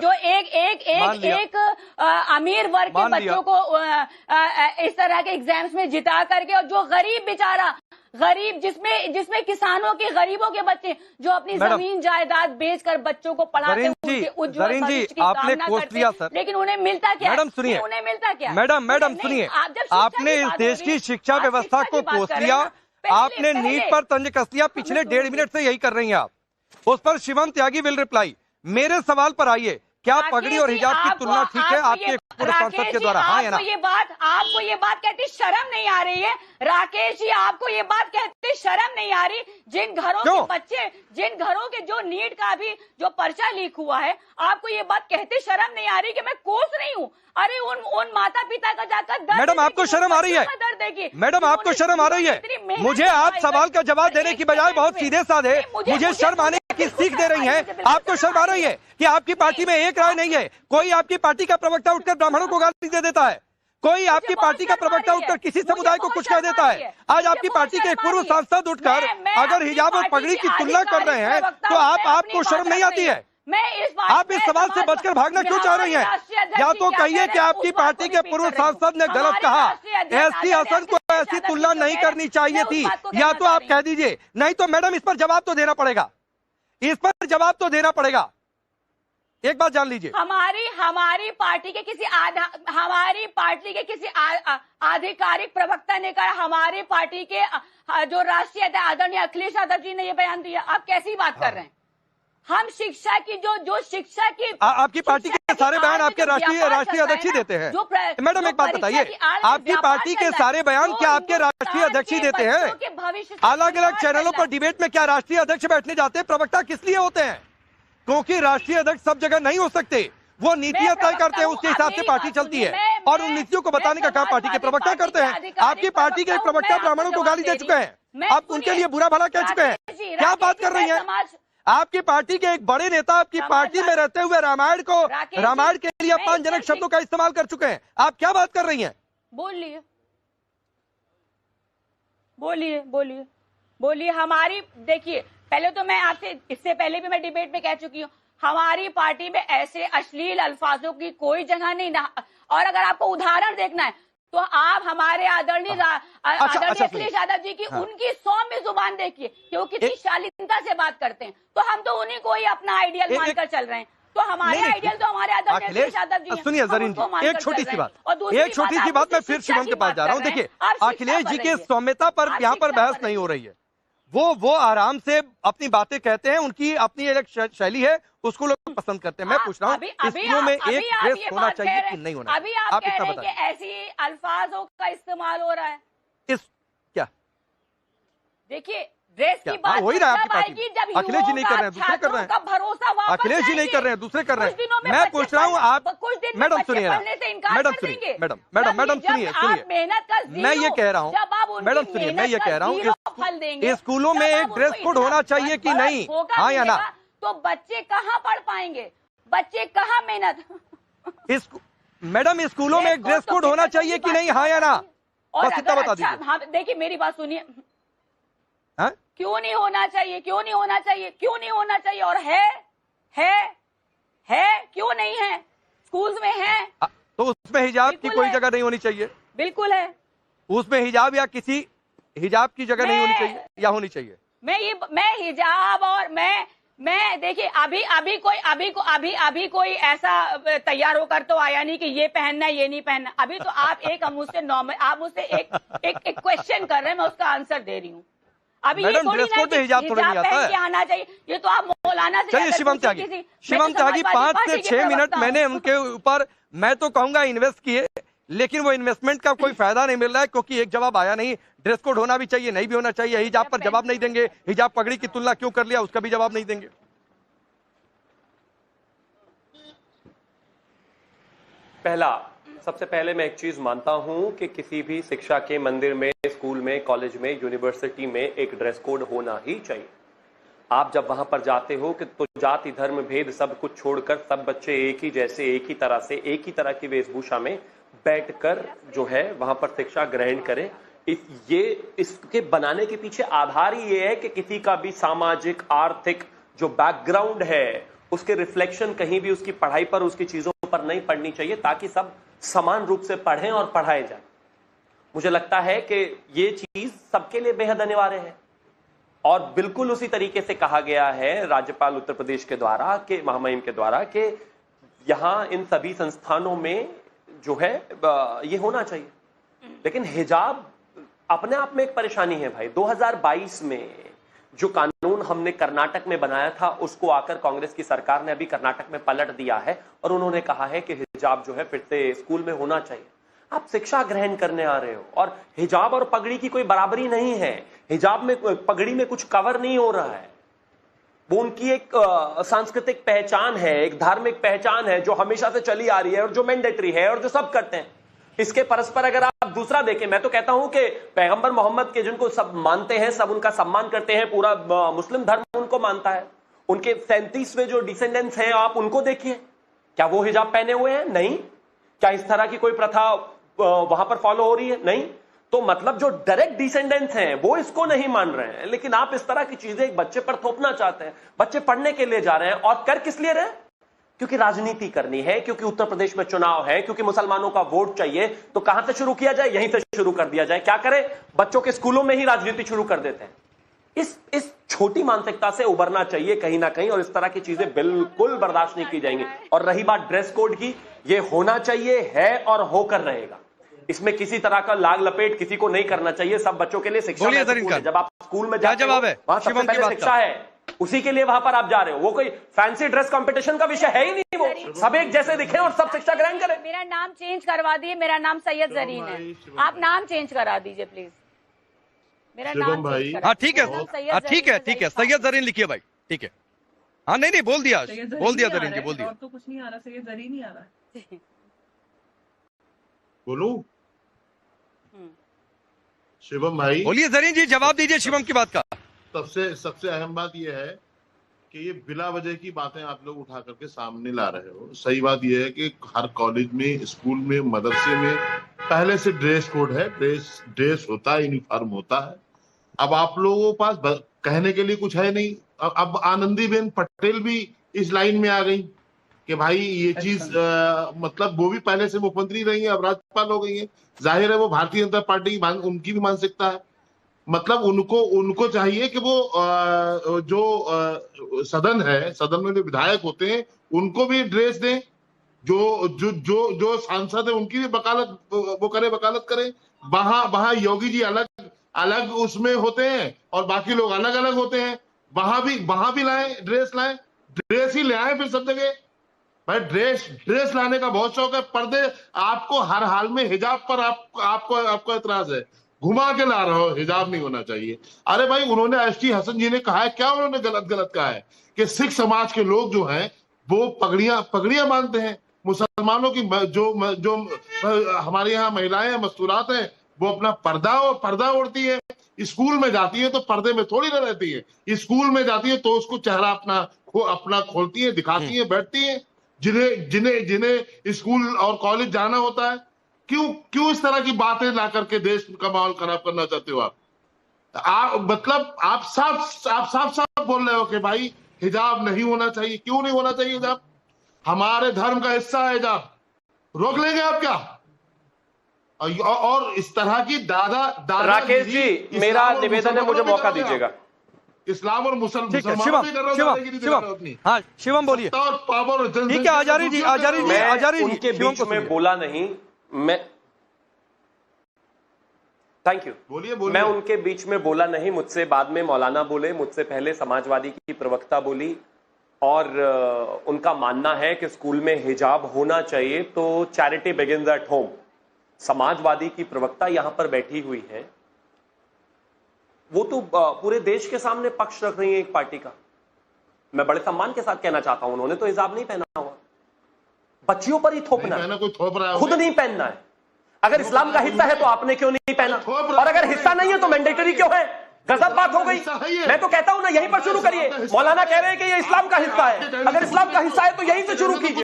जो एक अमीर वर्ग के बच्चों को इस तरह के एग्जाम्स में जिता करके, और जो गरीब बेचारा गरीब जिसमें किसानों के गरीबों के बच्चे जो अपनी जमीन जायदाद बेचकर बच्चों को पढ़ाते हैं, उनके उज्जवल भविष्य की कामना करते हैं, लेकिन उन्हें मिलता क्या? मैडम सुनिए, उन्हें मिलता क्या? मैडम सुनिए, आपने इस देश की शिक्षा व्यवस्था को कोस लिया, आपने नीट पर तंज कस लिया, पिछले 1.5 मिनट से यही कर रही हैं आप। उस पर शिवम त्यागी विल रिप्लाई। मेरे सवाल पर आइए, क्या पगड़ी और हिजाब की तुलना ठीक है आपके पूर्व सांसद के द्वारा? हाँ या ना? आपको ये बात कहते शर्म नहीं आ रही है? राकेश जी, आपको ये बात कहते शर्म नहीं आ रही? जिन घरों के बच्चे, जिन घरों के जो नीट का भी जो पर्चा लीक हुआ है, आपको ये बात कहते शर्म नहीं आ रही कि मैं कोस रही हूँ? अरे उन माता पिता का जाकर मैडम आपको शर्म आ रही है? मैडम आपको शर्म आ रही है? मुझे आप सवाल का जवाब देने की बजाय बहुत सीधे साधे मुझे शर्म आने की सीख दे रही हैं। आपको शर्म आ रही है कि आपकी पार्टी में एक राय नहीं है? कोई आपकी पार्टी का प्रवक्ता उठकर ब्राह्मणों को गाली दे देता है, कोई आपकी पार्टी का प्रवक्ता उठकर किसी समुदाय को कुछ कह देता है। आज आपकी पार्टी के एक पूर्व सांसद उठकर अगर हिजाब और पगड़ी की तुलना कर रहे हैं तो आपको शर्म नहीं आती है? आप इस सवाल से बचकर भागना क्यों चाह रही हैं? या तो कहिए कि आपकी पार्टी के पूर्व सांसद ने गलत कहा, एसटी हसन को ऐसी तुलना नहीं करनी चाहिए थी, या तो आप कह दीजिए। नहीं तो मैडम इस पर जवाब तो देना पड़ेगा, इस पर जवाब तो देना पड़ेगा। एक बात जान लीजिए, हमारी पार्टी के किसी आधिकारिक प्रवक्ता ने कहा, हमारी पार्टी के जो राष्ट्रीय अध्यक्ष आदरणीय अखिलेश यादव जी ने ये बयान दिया। आप कैसी बात कर रहे हैं? हम शिक्षा की जो शिक्षा की आपकी पार्टी के सारे बयान आपके राष्ट्रीय अध्यक्ष ही देते हैं? मैडम एक बात बताइए, आपकी पार्टी के सारे बयान क्या आपके राष्ट्रीय अध्यक्ष ही देते हैं? अलग अलग चैनलों पर डिबेट में क्या राष्ट्रीय अध्यक्ष बैठने जाते हैं? प्रवक्ता किस लिए होते हैं? क्योंकि राष्ट्रीय अध्यक्ष सब जगह नहीं हो सकते, वो नीतियां तय करते हैं, उसके हिसाब से पार्टी चलती है, और उन नीतियों को बताने का काम पार्टी के प्रवक्ता करते हैं। आपकी पार्टी के एक प्रवक्ता ब्राह्मणों को गाली दे चुके हैं, आप उनके लिए बुरा भला कह चुके हैं। क्या बात कर रही हैं? आपकी पार्टी के एक बड़े नेता आपकी पार्टी में रहते हुए रामायण के लिए अपमानजनक शब्दों का इस्तेमाल कर चुके हैं। आप क्या बात कर रही हैं? बोलिए। हमारी देखिए, पहले तो मैं आपसे, इससे पहले भी मैं डिबेट में कह चुकी हूँ, हमारी पार्टी में ऐसे अश्लील अल्फाजों की कोई जगह नहीं ना। और अगर आपको उदाहरण देखना है तो आप हमारे आदरणीय अखिलेश यादव जी की उनकी सौम्य जुबान देखिए, क्यों कितनी शालीनता से बात करते हैं। तो हम तो उन्हीं को ही अपना आइडियल मानकर चल रहे हैं। तो हमारे आइडियल तो हमारे आदरणीय अखिलेश यादव जी। सुनिए जरीन जी, एक छोटी सी बात, मैं फिर शिवम के पास जा रहा हूँ। देखिए, अखिलेश जी की सौम्यता पर यहाँ पर बहस नहीं हो रही है। वो आराम से अपनी बातें कहते हैं, उनकी अपनी एक शैली है, उसको लोग पसंद करते हैं। मैं पूछ रहा हूँ, स्कूलों में एक ड्रेस होना चाहिए कि नहीं होना? अभी आप कह रहे हैं कि ऐसी अल्फाजों का इस्तेमाल हो रहा है। क्या देखिए, ड्रेस की बात हो ही रहा है आपकी पार्टी। अखिलेश जी नहीं कर रहे हैं, दूसरे कर रहे हैं। भरोसा अखिलेश जी नहीं कर रहे हैं, दूसरे कर रहे हैं। मैं पूछ रहा हूँ, आप मैडम सुनिए ना, मैडम सुनिए, मैडम सुनिए, मैं ये कह रहा हूँ, मैडम सुनिए, मैं ये कह रहा हूँ, स्कूलों में एक ड्रेस कोड होना चाहिए कि नहीं? हाँ या ना? तो बच्चे कहाँ पढ़ पाएंगे? बच्चे कहाँ मेहनत? मैडम, स्कूलों में एक ड्रेस कोड होना चाहिए कि नहीं? हाँ या ना? बस इतना बता दीजिए। हाँ, देखिए मेरी बात सुनिए। क्यों नहीं होना चाहिए? क्यों नहीं होना चाहिए? क्यों नहीं होना चाहिए? और है क्यों नहीं है? स्कूल्स में है तो उसमें हिजाब की कोई जगह नहीं होनी चाहिए? बिल्कुल है। उसमें हिजाब या किसी हिजाब की जगह नहीं होनी चाहिए या होनी चाहिए? मैं हिजाब और मैं देखिए, अभी कोई ऐसा तैयार होकर तो आया नहीं कि ये पहनना है, ये नहीं पहनना। अभी तो आप मुझसे एक क्वेश्चन कर रहे हैं, मैं उसका आंसर दे रही हूँ। अभी मैडम, ड्रेस कोड में हिजाब थोड़ी नहीं आता है। आना चाहिए, ये तो आप मौलाना से। चलिए शिवम त्यागी 5 से 6 मिनट मैंने उनके ऊपर, मैं तो कहूंगा इन्वेस्ट किए, लेकिन वो इन्वेस्टमेंट का कोई फायदा नहीं मिल रहा है, क्योंकि एक जवाब आया नहीं। ड्रेस कोड होना भी चाहिए, नहीं भी होना चाहिए, हिजाब पर जवाब नहीं देंगे। हिजाब पगड़ी की तुलना क्यों कर लिया, उसका भी जवाब नहीं देंगे। सबसे पहले मैं एक चीज मानता हूं कि किसी भी शिक्षा के मंदिर में, स्कूल में, कॉलेज में, यूनिवर्सिटी में एक ड्रेस कोड होना ही चाहिए। आप जब वहां पर जाते हो कि तो जाति धर्म भेद सब कुछ छोड़कर सब बच्चे एक ही जैसे, एक ही तरह से, एक ही तरह की वेशभूषा में बैठकर जो है वहां पर शिक्षा ग्रहण करें। इसके बनाने के पीछे आधार ही ये है कि किसी का भी सामाजिक आर्थिक जो बैकग्राउंड है उसके रिफ्लेक्शन कहीं भी उसकी पढ़ाई पर, उसकी चीजों पर नहीं पड़नी चाहिए, ताकि सब समान रूप से पढ़ें और पढ़ाए जाए। मुझे लगता है कि ये चीज सबके लिए बेहद अनिवार्य है। और बिल्कुल उसी तरीके से कहा गया है राज्यपाल उत्तर प्रदेश के द्वारा, के महामहिम के द्वारा, कि यहां इन सभी संस्थानों में जो है ये होना चाहिए। लेकिन हिजाब अपने आप में एक परेशानी है भाई। 2022 में जो कानून हमने कर्नाटक में बनाया था, उसको आकर कांग्रेस की सरकार ने अभी कर्नाटक में पलट दिया है और उन्होंने कहा है कि हिजाब जो है फिर से स्कूल में होना चाहिए। आप शिक्षा ग्रहण करने आ रहे हो और हिजाब और पगड़ी की कोई बराबरी नहीं है। हिजाब में, पगड़ी में कुछ कवर नहीं हो रहा है। वो उनकी एक सांस्कृतिक पहचान है, एक धार्मिक पहचान है जो हमेशा से चली आ रही है और जो मैंडेटरी है और जो सब करते हैं। इसके परस्पर अगर आप दूसरा देखें, मैं तो कहता हूं कि पैगंबर मोहम्मद के जिनको सब मानते हैं, सब उनका सम्मान करते हैं, पूरा मुस्लिम धर्म उनको मानता है, उनके 37वें जो डिसेंडेंट्स हैं आप उनको देखिए, क्या वो हिजाब पहने हुए हैं? नहीं। क्या इस तरह की कोई प्रथा वहां पर फॉलो हो रही है? नहीं। तो मतलब जो डायरेक्ट डिसेंडेंट्स हैं वो इसको नहीं मान रहे हैं, लेकिन आप इस तरह की चीजें एक बच्चे पर थोपना चाहते हैं। बच्चे पढ़ने के लिए जा रहे हैं और कर किस लिए रहे हैं? क्योंकि राजनीति करनी है, क्योंकि उत्तर प्रदेश में चुनाव है, क्योंकि मुसलमानों का वोट चाहिए। तो कहां से शुरू किया जाए? यहीं से शुरू कर दिया जाए। क्या करें? बच्चों के स्कूलों में ही राजनीति शुरू कर देते हैं। इस छोटी मानसिकता से उबरना चाहिए कहीं ना कहीं, और इस तरह की चीजें बिल्कुल बर्दाश्त नहीं की जाएंगी। और रही बात ड्रेस कोड की, ये होना चाहिए, है और होकर रहेगा। इसमें किसी तरह का लाग लपेट किसी को नहीं करना चाहिए। सब बच्चों के लिए शिक्षा महत्वपूर्ण है। जब आप स्कूल में जाते हो वहां सबसे पहले शिक्षा है, उसी के लिए वहां पर आप जा रहे हो। वो कोई फैंसी ड्रेस कंपटीशन का विषय है ही नहीं। वो सब एक जैसे दिखे और सब शिक्षा ग्रहण करें। मेरा नाम चेंज करवा दिए, मेरा नाम सैयद जरीन है। आप नाम चेंज करा दीजिए प्लीज। मेरा नाम भाई, हाँ ठीक है, ठीक है, ठीक है, सैयद जरीन लिखिए भाई, ठीक है। हाँ नहीं बोल दिया जरीन जी, बोल दिया। तो कुछ नहीं आ रहा, सैयद जरीन ही आ रहा है। बोलूं? शिवम भाई बोलिए जरीन जी, जवाब दीजिए शिवम की बात का। सबसे अहम बात यह है कि ये बिला वजह की बातें आप लोग उठा करके सामने ला रहे हो। सही बात यह है कि हर कॉलेज में, स्कूल में, मदरसे में पहले से ड्रेस कोड है, ड्रेस होता है, यूनिफॉर्म होता है। अब आप लोगों के पास कहने के लिए कुछ है नहीं। अब आनंदीबेन पटेल भी इस लाइन में आ गई कि भाई ये चीज मतलब वो भी पहले से मुख्यमंत्री रही है, अब राज्यपाल हो गई है। जाहिर है वो भारतीय जनता पार्टी उनकी भी मानसिकता है। मतलब उनको चाहिए कि वो जो सदन है, सदन में जो विधायक होते हैं उनको भी ड्रेस दें, जो सांसद है उनकी भी वकालत करे। वहां योगी जी अलग उसमें होते हैं और बाकी लोग अलग अलग होते हैं। वहां भी लाएं, ड्रेस ही ले आए फिर सब जगह। भाई ड्रेस लाने का बहुत शौक है। पर्दे आपको हर हाल में, हिजाब पर आपको एतराज है, घुमा के ला रहे हो, हिजाब नहीं होना चाहिए। अरे भाई उन्होंने एसटी हसन जी ने कहा है, क्या उन्होंने गलत कहा है कि सिख समाज के लोग जो हैं वो पगड़ियां बांधते हैं। मुसलमानों की जो हमारे यहाँ महिलाएं मस्तूरात हैं वो अपना पर्दा ओढ़ती है। स्कूल में जाती है तो पर्दे में थोड़ी ना रहती है। स्कूल में जाती है तो उसको चेहरा अपना खोलती है, दिखाती है, बैठती है। जिन्हें स्कूल और कॉलेज जाना होता है, क्यों इस तरह की बातें ला करके देश का माहौल खराब करना चाहते हो आप? मतलब आप साफ बोल रहे हो कि भाई हिजाब नहीं होना चाहिए। क्यों नहीं होना चाहिए हिजाब? हमारे धर्म का हिस्सा है हिजाब। रोक लेंगे आप क्या? और इस तरह की दादा राकेश जी, मेरा निवेदन है, मुझे मौका दीजिएगा। इस्लाम और मुसलमान हाँ शिवम बोलिए। ठीक है आजारी जी, मैं उनके बीच में बोला नहीं, मैं थैंक यू। बोलिए। मैं उनके बीच में बोला नहीं, मुझसे बाद में मौलाना बोले, मुझसे पहले समाजवादी की प्रवक्ता बोली और उनका मानना है कि स्कूल में हिजाब होना चाहिए। तो charity begins at home. Samajwadi की प्रवक्ता यहां पर बैठी हुई है, वो तो पूरे देश के सामने पक्ष रख रही है एक पार्टी का। मैं बड़े सम्मान के साथ कहना चाहता हूं, उन्होंने तो हिजाब नहीं पहना हुआ, बच्चियों पर ही थोपना है, कोई थोप रहा है, खुद नहीं पहनना है। अगर इस्लाम का हिस्सा है तो आपने क्यों नहीं पहना? और अगर हिस्सा नहीं है तो मैंडेटरी क्यों है? गजब बात हो गई। मैं तो कहता हूं ना, यहीं पर शुरू करिए। मौलाना कह रहे हैं कि ये इस्लाम का हिस्सा है, अगर इस्लाम का हिस्सा है तो यहीं से शुरू कीजिए।